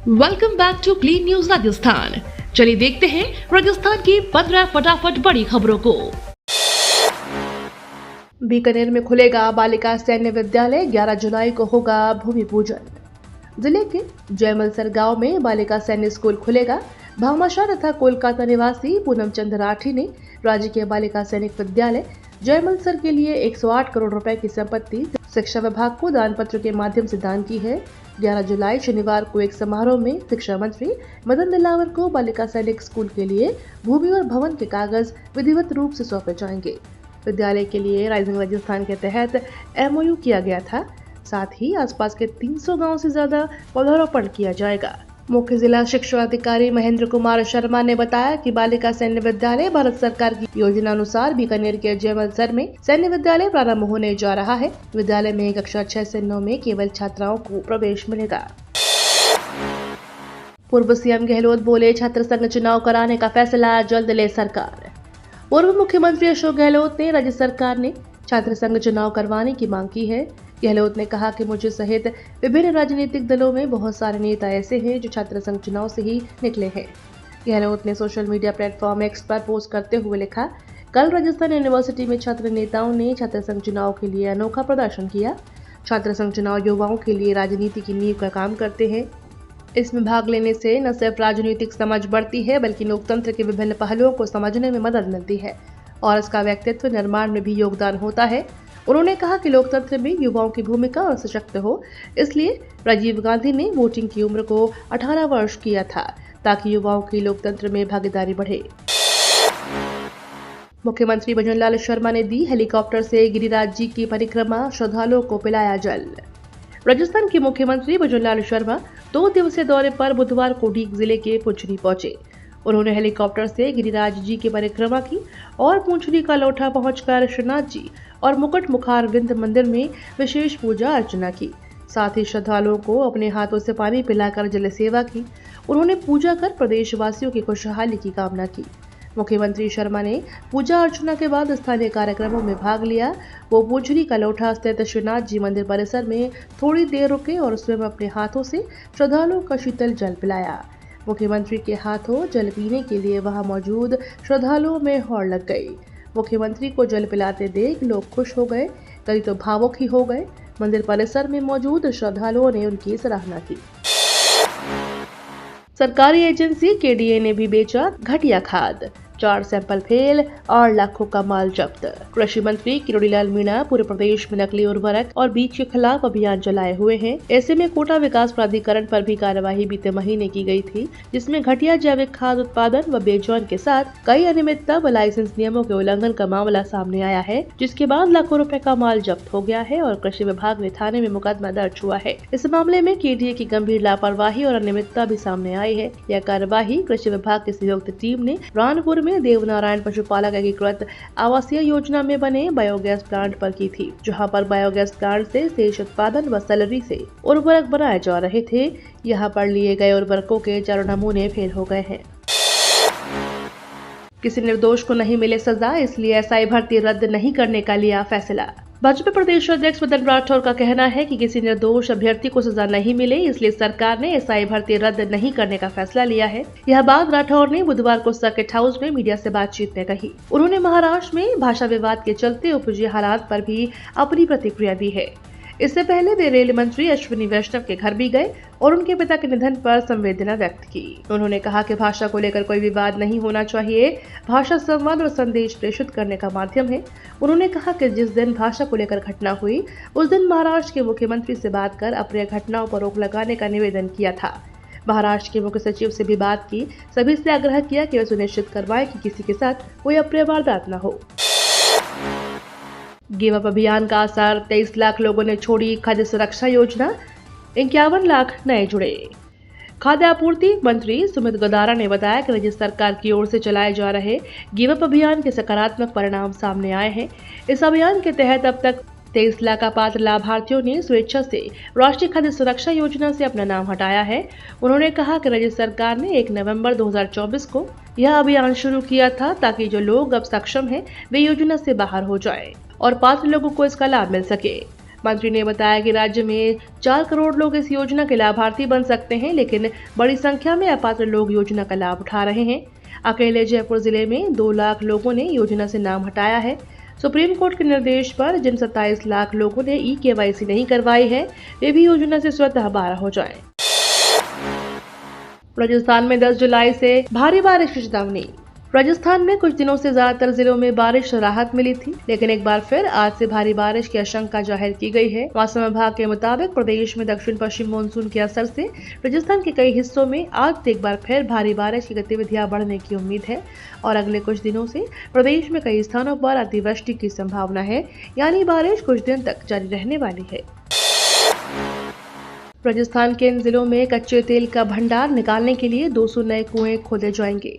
Welcome back to clean news Rajasthan. चलिए देखते हैं राजस्थान की 15 फटाफट बड़ी खबरों को। बीकानेर में खुलेगा बालिका सैन्य विद्यालय, 11 जुलाई को होगा भूमि पूजन। जिले के जयमलसर गांव में बालिका सैन्य स्कूल खुलेगा। भामाशाह तथा कोलकाता निवासी पूनम चंद राठी ने राज्य के बालिका सैनिक विद्यालय जयमलसर के लिए 108 करोड़ रुपए की संपत्ति शिक्षा विभाग को दान पत्र के माध्यम से दान की है। 11 जुलाई शनिवार को एक समारोह में शिक्षा मंत्री मदन दिलावर को बालिका सैनिक स्कूल के लिए भूमि और भवन के कागज विधिवत रूप से सौंपे जाएंगे। विद्यालय के लिए राइजिंग राजस्थान के तहत MOU किया गया था। साथ ही आसपास के 300 गांव से ज्यादा पौधारोपण किया जाएगा। मुख्य जिला शिक्षा अधिकारी महेंद्र कुमार शर्मा ने बताया कि बालिका सैन्य विद्यालय भारत सरकार की योजना अनुसार बीकानेर के जयमलसर में सैन्य विद्यालय प्रारंभ होने जा रहा है। विद्यालय में कक्षा 6 से 9 में केवल छात्राओं को प्रवेश मिलेगा। पूर्व CM गहलोत बोले, छात्र संघ चुनाव कराने का फैसला जल्द ले सरकार। पूर्व मुख्यमंत्री अशोक गहलोत ने राज्य सरकार ने छात्र संघ चुनाव करवाने की मांग की है। गहलोत ने कहा कि मुझे सहित विभिन्न राजनीतिक दलों में बहुत सारे नेता ऐसे हैं जो छात्र संघ चुनाव से ही निकले हैं। गहलोत ने सोशल मीडिया प्लेटफॉर्म X पर पोस्ट करते हुए लिखा, कल राजस्थान यूनिवर्सिटी में छात्र नेताओं ने छात्र संघ चुनाव के लिए अनोखा प्रदर्शन किया। छात्र संघ चुनाव युवाओं के लिए राजनीति की नींव का काम करते हैं। इसमें भाग लेने से न सिर्फ राजनीतिक समझ बढ़ती है बल्कि लोकतंत्र के विभिन्न पहलुओं को समझने में मदद मिलती है और इसका व्यक्तित्व निर्माण में भी योगदान होता है। उन्होंने कहा कि लोकतंत्र में युवाओं की भूमिका और सशक्त हो, इसलिए राजीव गांधी ने वोटिंग की उम्र को 18 वर्ष किया था ताकि युवाओं की लोकतंत्र में भागीदारी बढ़े। मुख्यमंत्री भजनलाल शर्मा ने दी हेलीकॉप्टर से गिरिराज जी की परिक्रमा, श्रद्धालुओं को पिलाया जल। राजस्थान के मुख्यमंत्री भजनलाल शर्मा 2 दिवसीय दौरे पर बुधवार को डीग जिले के पुंछरी पहुंचे। उन्होंने हेलीकॉप्टर से गिरिराज जी की परिक्रमा की और पुंछरी का लोठा पहुंचकर श्रीनाथ जी और मुकुट मुखार विंद मंदिर में विशेष पूजा अर्चना की। साथ ही श्रद्धालुओं को अपने हाथों से पानी पिलाकर जल सेवा की। उन्होंने पूजा कर प्रदेशवासियों की खुशहाली की कामना की। मुख्यमंत्री शर्मा ने पूजा अर्चना के बाद स्थानीय कार्यक्रमों में भाग लिया। वो पुंछरी का लोठा स्थित श्रीनाथ जी मंदिर परिसर में थोड़ी देर रुके और स्वयं अपने हाथों से श्रद्धालुओं का शीतल जल पिलाया। मुख्यमंत्री के हाथों जल पीने के लिए वहां मौजूद श्रद्धालुओं में होड़ लग गई। मुख्यमंत्री को जल पिलाते देख लोग खुश हो गए, कई तो भावुक ही हो गए। मंदिर परिसर में मौजूद श्रद्धालुओं ने उनकी सराहना की। सरकारी एजेंसी KDA ने भी बेचा घटिया खाद, 4 सैंपल फेल और लाखों का माल जब्त। कृषि मंत्री किरोड़ीलाल मीणा पूरे प्रदेश में नकली उर्वरक और बीज के खिलाफ अभियान चलाए हुए हैं। ऐसे में कोटा विकास प्राधिकरण पर भी कार्यवाही बीते महीने की गई थी, जिसमें घटिया जैविक खाद उत्पादन व बेचौन के साथ कई अनियमितता व लाइसेंस नियमों के उल्लंघन का मामला सामने आया है, जिसके बाद लाखों रुपए का माल जब्त हो गया है और कृषि विभाग में थाने में मुकदमा दर्ज हुआ है। इस मामले में KDA की गंभीर लापरवाही और अनियमितता भी सामने आई है। यह कार्यवाही कृषि विभाग की संयुक्त टीम ने रानपुर में देवनारायण पशुपालक एकीकृत आवासीय योजना में बने बायोगैस प्लांट पर की थी, जहां पर बायोगैस प्लांट से शेष उत्पादन व सैलरी से उर्वरक बनाए जा रहे थे। यहां पर लिए गए उर्वरकों के 4 नमूने फेल हो गए हैं। किसी निर्दोष को नहीं मिले सजा, इसलिए SI भर्ती रद्द नहीं करने का लिया फैसला। भाजपा प्रदेश अध्यक्ष मदन राठौर का कहना है कि किसी निर्दोष अभ्यर्थी को सजा नहीं मिले, इसलिए सरकार ने SI भर्ती रद्द नहीं करने का फैसला लिया है। यह बात राठौर ने बुधवार को सर्किट हाउस में मीडिया से बातचीत में कही। उन्होंने महाराष्ट्र में भाषा विवाद के चलते उपजे हालात पर भी अपनी प्रतिक्रिया दी है। इससे पहले वे रेल मंत्री अश्विनी वैष्णव के घर भी गए और उनके पिता के निधन पर संवेदना व्यक्त की। उन्होंने कहा कि भाषा को लेकर कोई विवाद नहीं होना चाहिए। भाषा संवाद और संदेश प्रेषित करने का माध्यम है। उन्होंने कहा कि जिस दिन भाषा को लेकर घटना हुई, उस दिन महाराष्ट्र के मुख्यमंत्री से बात कर अप्रिय घटनाओं पर रोक लगाने का निवेदन किया था। महाराष्ट्र के मुख्य सचिव से भी बात की, सभी से आग्रह किया कि वे सुनिश्चित करवाएं कि किसी के साथ कोई अप्रिय वारदात न हो। गिव अप अभियान का असर, 23 लाख लोगों ने छोड़ी खाद्य सुरक्षा योजना, 51 लाख नए जुड़े। खाद्य आपूर्ति मंत्री सुमित गोदारा ने बताया कि राज्य सरकार की ओर से चलाए जा रहे गिव अप अभियान के सकारात्मक परिणाम सामने आए हैं। इस अभियान के तहत अब तक 23 लाख पात्र लाभार्थियों ने स्वेच्छा से राष्ट्रीय खाद्य सुरक्षा योजना से अपना नाम हटाया है। उन्होंने कहा कि राज्य सरकार ने 1 नवंबर 2024 को यह अभियान शुरू किया था ताकि जो लोग अब सक्षम हैं वे योजना से बाहर हो जाएं और पात्र लोगों को इसका लाभ मिल सके। मंत्री ने बताया कि राज्य में 4 करोड़ लोग इस योजना के लाभार्थी बन सकते हैं, लेकिन बड़ी संख्या में अपात्र लोग योजना का लाभ उठा रहे हैं। अकेले जयपुर जिले में 2 लाख लोगों ने योजना से नाम हटाया है। सुप्रीम कोर्ट के निर्देश पर जिन 27 लाख लोगों ने KYC नहीं करवाई है, वे भी योजना से स्वतः बाहर हो जाएं। राजस्थान में 10 जुलाई से भारी बारिश की चेतावनी। राजस्थान में कुछ दिनों से ज्यादातर जिलों में बारिश से राहत मिली थी, लेकिन एक बार फिर आज से भारी बारिश की आशंका जाहिर की गई है। मौसम विभाग के मुताबिक प्रदेश में दक्षिण पश्चिम मानसून के असर से राजस्थान के कई हिस्सों में आज से एक बार फिर भारी बारिश की गतिविधियां बढ़ने की उम्मीद है और अगले कुछ दिनों से प्रदेश में कई स्थानों पर अतिवृष्टि की संभावना है, यानी बारिश कुछ दिन तक जारी रहने वाली है। राजस्थान के इन जिलों में कच्चे तेल का भंडार निकालने के लिए 200 नए कुएं खोदे जाएंगे।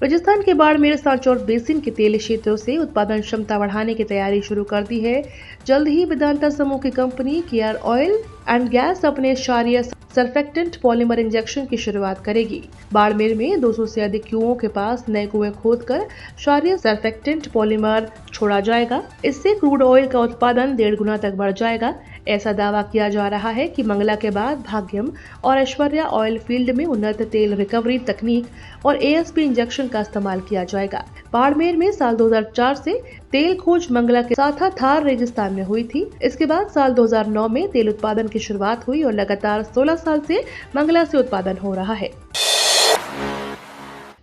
राजस्थान के बाड़मेर, सांचौर बेसिन के तेल क्षेत्रों से उत्पादन क्षमता बढ़ाने की तैयारी शुरू कर दी है। जल्द ही वेदांता समूह की कंपनी केआर ऑयल एंड गैस अपने क्षारीय सरफेक्टेंट पॉलीमर इंजेक्शन की शुरुआत करेगी। बाड़मेर में 200 से अधिक कुओं के पास नए कुएं खोदकर क्षारीय सरफेक्टेंट पॉलीमर छोड़ा जाएगा। इससे क्रूड ऑयल का उत्पादन 1.5 गुना तक बढ़ जाएगा। ऐसा दावा किया जा रहा है कि मंगला के बाद भाग्यम और ऐश्वर्या ऑयल फील्ड में उन्नत तेल रिकवरी तकनीक और ASP इंजेक्शन का इस्तेमाल किया जाएगा। बाड़मेर में साल 2004 से तेल खोज मंगला के साथ थार रेगिस्तान में हुई थी। इसके बाद साल 2009 में तेल उत्पादन की शुरुआत हुई और लगातार 16 साल से मंगला से उत्पादन हो रहा है।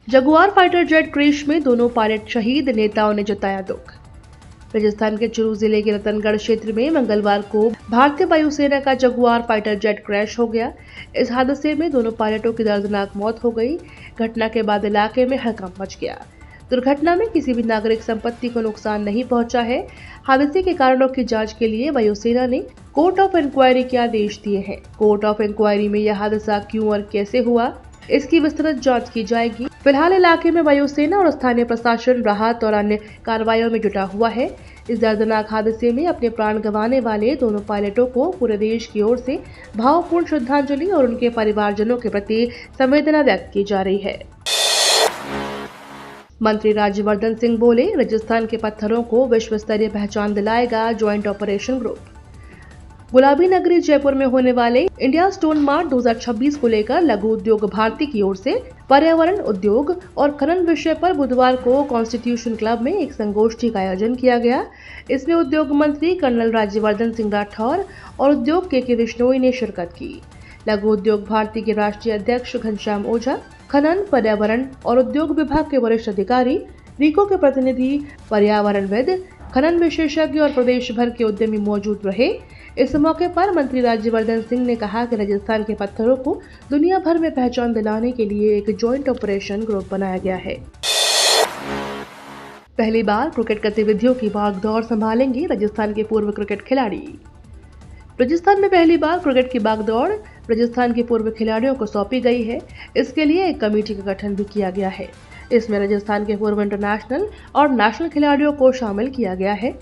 जगुआर फाइटर जेट क्रैश में दोनों पायलट शहीद, नेताओं ने जताया दुख। राजस्थान के चूरू जिले के रतनगढ़ क्षेत्र में मंगलवार को भारतीय वायुसेना का जगुआर फाइटर जेट क्रैश हो गया। इस हादसे में दोनों पायलटों की दर्दनाक मौत हो गई। घटना के बाद इलाके में हड़कंप मच गया। दुर्घटना में किसी भी नागरिक संपत्ति को नुकसान नहीं पहुंचा है। हादसे के कारणों की जांच के लिए वायुसेना ने कोर्ट ऑफ इंक्वायरी के आदेश दिए हैं। कोर्ट ऑफ इंक्वायरी में यह हादसा क्यों और कैसे हुआ, इसकी विस्तृत जांच की जाएगी। फिलहाल इलाके में वायुसेना और स्थानीय प्रशासन राहत और अन्य कार्रवाइयों में जुटा हुआ है। इस दर्दनाक हादसे में अपने प्राण गंवाने वाले दोनों पायलटों को पूरे देश की ओर से भावपूर्ण श्रद्धांजलि और उनके परिवारजनों के प्रति संवेदना व्यक्त की जा रही है। मंत्री राज्यवर्धन सिंह बोले, राजस्थान के पत्थरों को विश्व स्तरीय पहचान दिलाएगा ज्वाइंट ऑपरेशन ग्रुप। गुलाबी नगरी जयपुर में होने वाले इंडिया स्टोन मार्ट 2026 को लेकर लघु उद्योग भारती की ओर से पर्यावरण, उद्योग और खनन विषय पर बुधवार को कॉन्स्टिट्यूशन क्लब में एक संगोष्ठी का आयोजन किया गया। इसमें उद्योग मंत्री कर्नल राज्यवर्धन सिंह राठौर और उद्योग के विश्नोई ने शिरकत की। लघु उद्योग भारती के राष्ट्रीय अध्यक्ष घनश्याम ओझा, खनन, पर्यावरण और उद्योग विभाग के वरिष्ठ अधिकारी, रीको के प्रतिनिधि, पर्यावरणविद, खनन विशेषज्ञ और प्रदेश भर के उद्यमी मौजूद रहे। इस मौके पर मंत्री राज्यवर्धन सिंह ने कहा कि राजस्थान के पत्थरों को दुनिया भर में पहचान दिलाने के लिए एक ज्वाइंट ऑपरेशन ग्रुप बनाया गया है। पहली बार क्रिकेट गतिविधियों की भागदौड़ संभालेंगे राजस्थान के पूर्व क्रिकेट खिलाड़ी। राजस्थान में पहली बार क्रिकेट की भागदौड़ राजस्थान के पूर्व खिलाड़ियों को सौंपी गई है। इसके लिए एक कमेटी का गठन भी किया गया है। इसमें राजस्थान के पूर्व इंटरनेशनल और नेशनल खिलाड़ियों को शामिल किया गया है।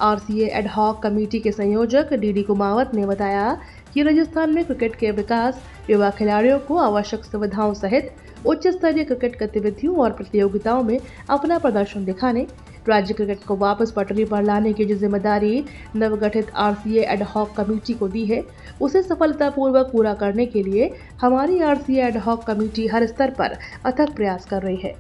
RCA एड हॉक कमेटी के संयोजक DD कुमावत ने बताया कि राजस्थान में क्रिकेट के विकास, युवा खिलाड़ियों को आवश्यक सुविधाओं सहित उच्च स्तरीय क्रिकेट गतिविधियों और प्रतियोगिताओं में अपना प्रदर्शन दिखाने, राज्य क्रिकेट को वापस पटरी पर लाने की जो जिम्मेदारी नवगठित RCA एड हॉक कमेटी को दी है, उसे सफलतापूर्वक पूरा करने के लिए हमारी RCA एड हॉक कमेटी हर स्तर पर अथक प्रयास कर रही है।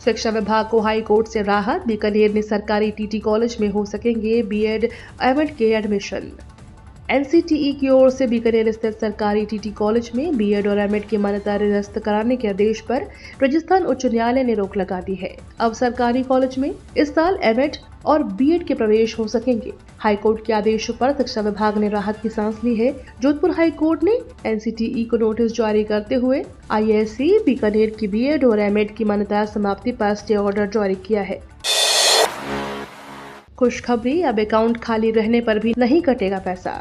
शिक्षा विभाग को हाई कोर्ट से राहत, बीकानेर में सरकारी TT कॉलेज में हो सकेंगे BEd M.Ed के एडमिशन। NCTE की ओर से बीकानेर स्थित सरकारी TT कॉलेज में BEd और M.Ed की मान्यता निरस्त कराने के आदेश पर राजस्थान उच्च न्यायालय ने रोक लगा दी है। अब सरकारी कॉलेज में इस साल M.Ed और BEd के प्रवेश हो सकेंगे। हाईकोर्ट के आदेश पर शिक्षा विभाग ने राहत की सांस ली है। जोधपुर हाईकोर्ट ने NCTE को नोटिस जारी करते हुए IISc बीकानेर की BEd और M.Ed की मान्यता समाप्ति पर स्टे ऑर्डर जारी किया है। खुशखबरी, अब अकाउंट खाली रहने पर भी नहीं कटेगा पैसा।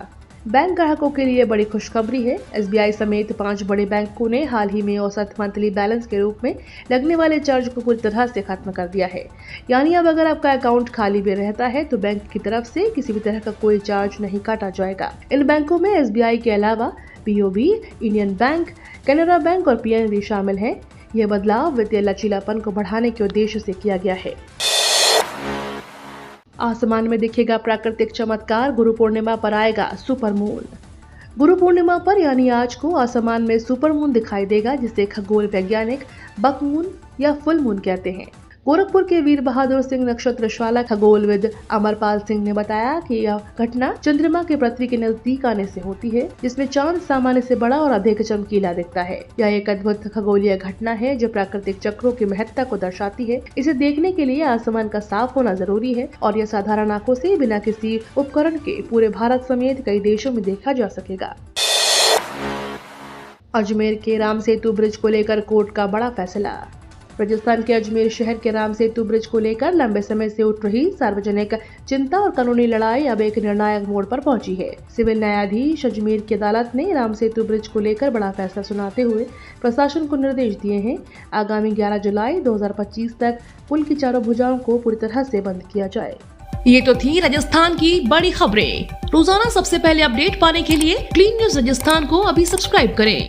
बैंक ग्राहकों के लिए बड़ी खुशखबरी है। SBI समेत 5 बड़े बैंकों ने हाल ही में औसत मंथली बैलेंस के रूप में लगने वाले चार्ज को पूरी तरह से खत्म कर दिया है। यानी अब अगर आपका अकाउंट खाली भी रहता है तो बैंक की तरफ से किसी भी तरह का कोई चार्ज नहीं काटा जाएगा। इन बैंकों में SBI के अलावा BOB, Indian bank, Canara bank और PNB शामिल है। यह बदलाव वित्तीय लचीलापन को बढ़ाने के उद्देश्य से किया गया है। आसमान में दिखेगा प्राकृतिक चमत्कार, गुरु पूर्णिमा पर आएगा सुपर मून। गुरु पूर्णिमा पर यानी आज को आसमान में सुपर मून दिखाई देगा, जिसे खगोल वैज्ञानिक बक मून या फुल मून कहते हैं। गोरखपुर के वीर बहादुर सिंह नक्षत्रशाला खगोलविद अमरपाल सिंह ने बताया कि यह घटना चंद्रमा के पृथ्वी के नजदीक आने से होती है, जिसमें चांद सामान्य से बड़ा और अधिक चमकीला दिखता है। यह एक अद्भुत खगोलीय घटना है जो प्राकृतिक चक्रों की महत्ता को दर्शाती है। इसे देखने के लिए आसमान का साफ होना जरूरी है और यह साधारण आंखों से बिना किसी उपकरण के पूरे भारत समेत कई देशों में देखा जा सकेगा। अजमेर के राम सेतु ब्रिज को लेकर कोर्ट का बड़ा फैसला। राजस्थान के अजमेर शहर के राम सेतु ब्रिज को लेकर लंबे समय से उठ रही सार्वजनिक चिंता और कानूनी लड़ाई अब एक निर्णायक मोड़ पर पहुंची है। सिविल न्यायाधीश अजमेर की अदालत ने राम सेतु ब्रिज को लेकर बड़ा फैसला सुनाते हुए प्रशासन को निर्देश दिए हैं। आगामी 11 जुलाई 2025 तक पुल की चारों भुजाओं को पूरी तरह से बंद किया जाए। ये तो थी राजस्थान की बड़ी खबरें। रोजाना सबसे पहले अपडेट पाने के लिए क्लीन न्यूज राजस्थान को अभी सब्सक्राइब करें।